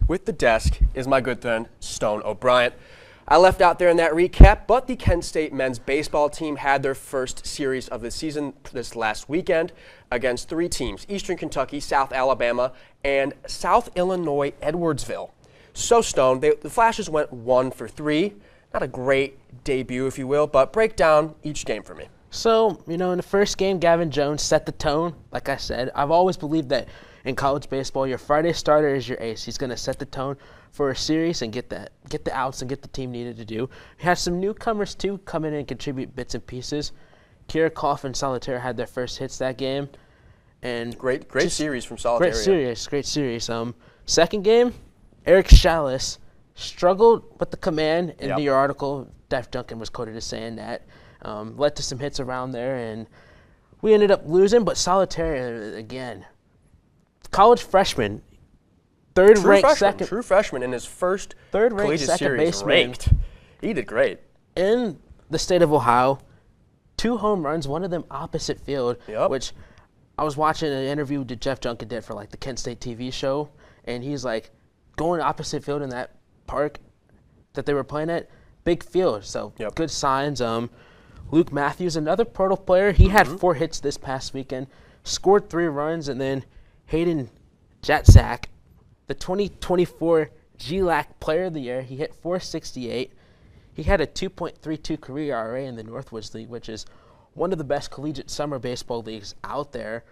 With the desk is my good friend, Stone O'Brien. I left out there in that recap, but the Kent State men's baseball team had their first series of the season this last weekend against three teams: Eastern Kentucky, South Alabama, and South Illinois Edwardsville. So, Stone, the Flashes went 1 for 3. Not a great debut, if you will, but break down each game for me. So, in the first game, Gavin Jones set the tone. Like I said, I've always believed that in college baseball, your Friday starter is your ace. He's going to set the tone for a series and get the outs and get the team needed to do. We had some newcomers, too, come in and contribute bits and pieces. Kirikoff and Solitaire had their first hits that game. And Great series from Solitaire. Great series. Second game, Eric Shalis struggled with the command. In your article, Def Duncan was quoted as saying that. Led to some hits around there, and we ended up losing. But Solitaire, again, college freshman, third-ranked second. True freshman in his first third-ranked second series baseman. Raked. He did great. In the state of Ohio, 2 home runs, one of them opposite field, which I was watching an interview that Jeff Duncan did for the Kent State TV show, and he's like, going opposite field in that park that they were playing at, big field, so good signs. Luke Matthews, another portal player, he had 4 hits this past weekend, scored 3 runs, and then Hayden Jatzak, the 2024 GLAC Player of the Year, he hit .468. He had a 2.32 career ERA in the Northwoods League, which is one of the best collegiate summer baseball leagues out there.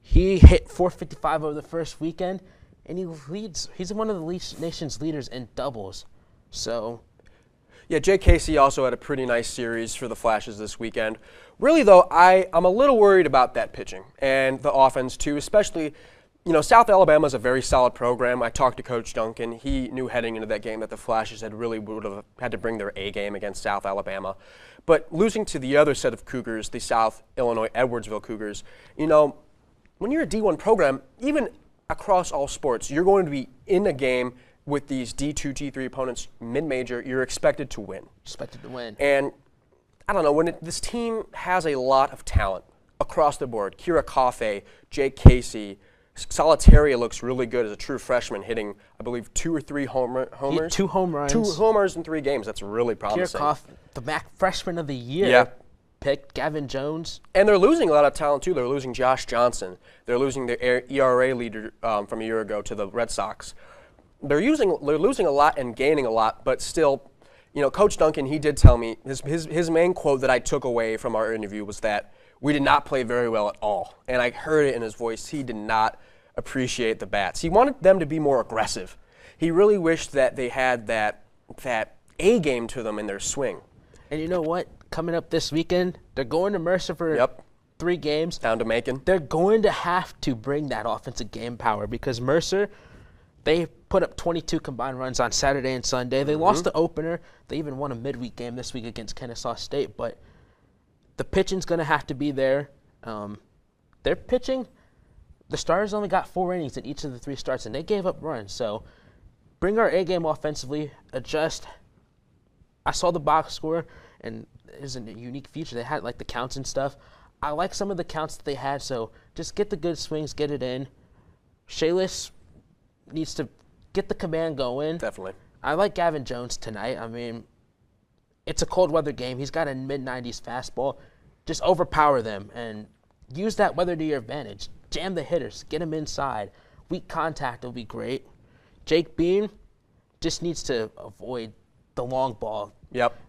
He hit .455 over the first weekend, and he's one of the nation's leaders in doubles. So, yeah, Jake Casey also had a pretty nice series for the Flashes this weekend. Really, though, I'm a little worried about that pitching and the offense, too, especially, South Alabama is a very solid program. I talked to Coach Duncan. He knew heading into that game that the Flashes would have had to bring their A game against South Alabama. But losing to the other set of Cougars, the South Illinois Edwardsville Cougars, when you're a D1 program, even across all sports, you're going to be in a game with these D2, D3 opponents, mid-major, you're expected to win. And I don't know, when this team has a lot of talent across the board, Kirikoff, Jake Casey, Solitaire looks really good as a true freshman, hitting, I believe, 2 or 3 homers. 2 home runs. 2 homers in 3 games. That's really promising. Kirikoff, the MAC Freshman of the Year, picked Gavin Jones. And they're losing a lot of talent, too. They're losing Josh Johnson. They're losing their ERA leader from a year ago to the Red Sox. They're losing a lot and gaining a lot, but still, Coach Duncan, he did tell me, his main quote that I took away from our interview was that we did not play very well at all. And I heard it in his voice. He did not appreciate the bats. He wanted them to be more aggressive. He really wished that they had that A game to them in their swing. And you know what? Coming up this weekend, they're going to Mercer for 3 games. Down to Macon. They're going to have to bring that offensive game power because Mercer, they put up 22 combined runs on Saturday and Sunday. They lost the opener. They even won a midweek game this week against Kennesaw State. But the pitching's going to have to be there. Their pitching, the Stars only got 4 innings in each of the 3 starts, and they gave up runs. So bring our A game offensively, adjust. I saw the box score, and it is a unique feature. They had the counts and stuff. I like some of the counts that they had, so just get the good swings, get it in. Shalis needs to get the command going. Definitely. I like Gavin Jones tonight. I mean, it's a cold weather game. He's got a mid-90s fastball. Just overpower them and use that weather to your advantage. Jam the hitters. Get them inside. Weak contact will be great. Jake Bean just needs to avoid the long ball.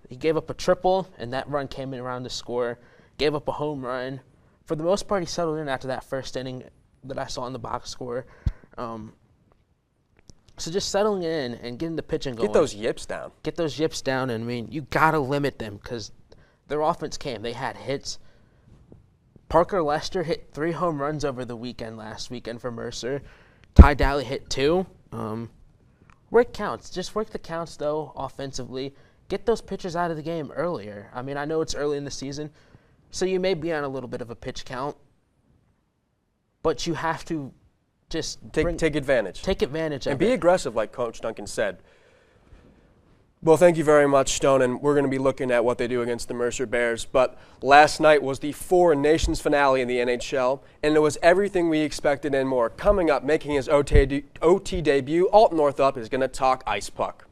He gave up a triple, and that run came in around the score. Gave up a home run. For the most part, he settled in after that first inning that I saw in the box score. So just settling in and getting the pitching going. Get those yips down. Get those yips down, and I mean, you got to limit them because their offense came. They had hits. Parker Lester hit 3 home runs over the last weekend for Mercer. Ty Daly hit 2. Work counts. Just work the counts, though, offensively. Get those pitchers out of the game earlier. I mean, I know it's early in the season, so you may be on a little bit of a pitch count, but you have to just take advantage. Take advantage of it. And be aggressive, like Coach Duncan said. Well, thank you very much, Stone, and we're going to be looking at what they do against the Mercer Bears. But last night was the Four Nations finale in the NHL, and it was everything we expected and more. Coming up, making his OT debut, Alt Northup is going to talk ice puck.